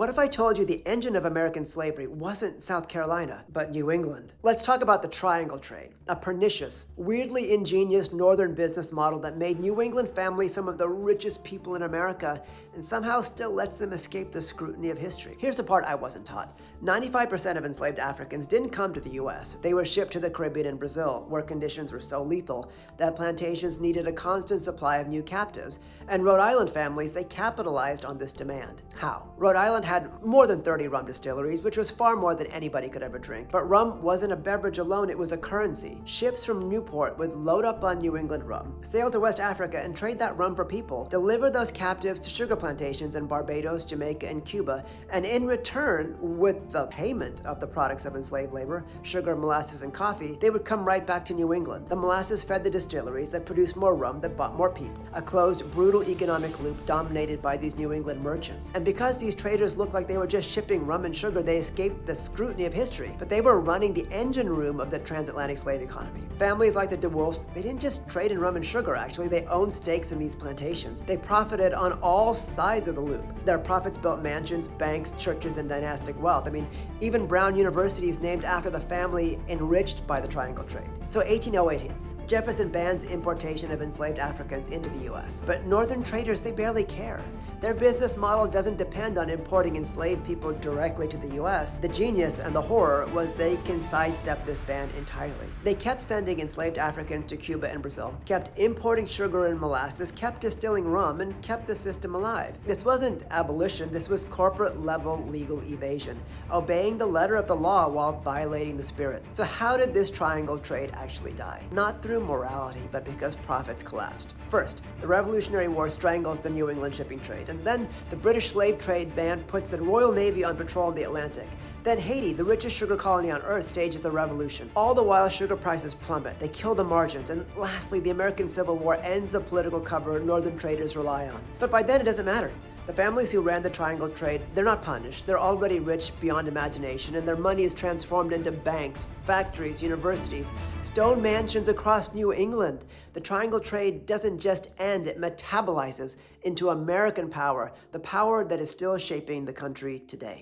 what if I told you the engine of American slavery wasn't South Carolina, but New England? Let's talk about the triangle trade, a pernicious, weirdly ingenious northern business model that made New England families some of the richest people in America and somehow still lets them escape the scrutiny of history. Here's the part I wasn't taught. 95% of enslaved Africans didn't come to the US. They were shipped to the Caribbean and Brazil, where conditions were so lethal that plantations needed a constant supply of new captives, and Rhode Island families, they capitalized on this demand. How? Rhode Island had more than 30 rum distilleries, which was far more than anybody could ever drink. But rum wasn't a beverage alone, it was a currency. Ships from Newport would load up on New England rum, sail to West Africa and trade that rum for people, deliver those captives to sugar plantations in Barbados, Jamaica, and Cuba, and in return, with the payment of the products of enslaved labor, sugar, molasses, and coffee, they would come right back to New England. The molasses fed the distilleries that produced more rum that bought more people. A closed, brutal economic loop dominated by these New England merchants. And because these traders looked like they were just shipping rum and sugar, they escaped the scrutiny of history. But they were running the engine room of the transatlantic slave economy. Families like the DeWolfs, they didn't just trade in rum and sugar, actually. They owned stakes in these plantations. They profited on all sides of the loop. Their profits built mansions, banks, churches, and dynastic wealth. I mean, even Brown University is named after the family enriched by the triangle trade. So 1808 hits. Jefferson bans importation of enslaved Africans into the US. But northern traders, they barely care. Their business model doesn't depend on importing enslaved people directly to the US. The genius and the horror was they can sidestep this ban entirely. They kept sending enslaved Africans to Cuba and Brazil, kept importing sugar and molasses, kept distilling rum, and kept the system alive. This wasn't abolition, this was corporate level legal evasion, obeying the letter of the law while violating the spirit. So how did this triangle trade actually die? Not through morality, but because profits collapsed. First, the Revolutionary War strangles the New England shipping trade, and then the British slave trade ban puts the Royal Navy on patrol in the Atlantic. Then Haiti, the richest sugar colony on earth, stages a revolution. All the while, sugar prices plummet. They kill the margins. And lastly, the American Civil War ends the political cover northern traders rely on. But by then, it doesn't matter. The families who ran the triangle trade, they're not punished. They're already rich beyond imagination, and their money is transformed into banks, factories, universities, stone mansions across New England. The triangle trade doesn't just end, it metabolizes into American power, the power that is still shaping the country today.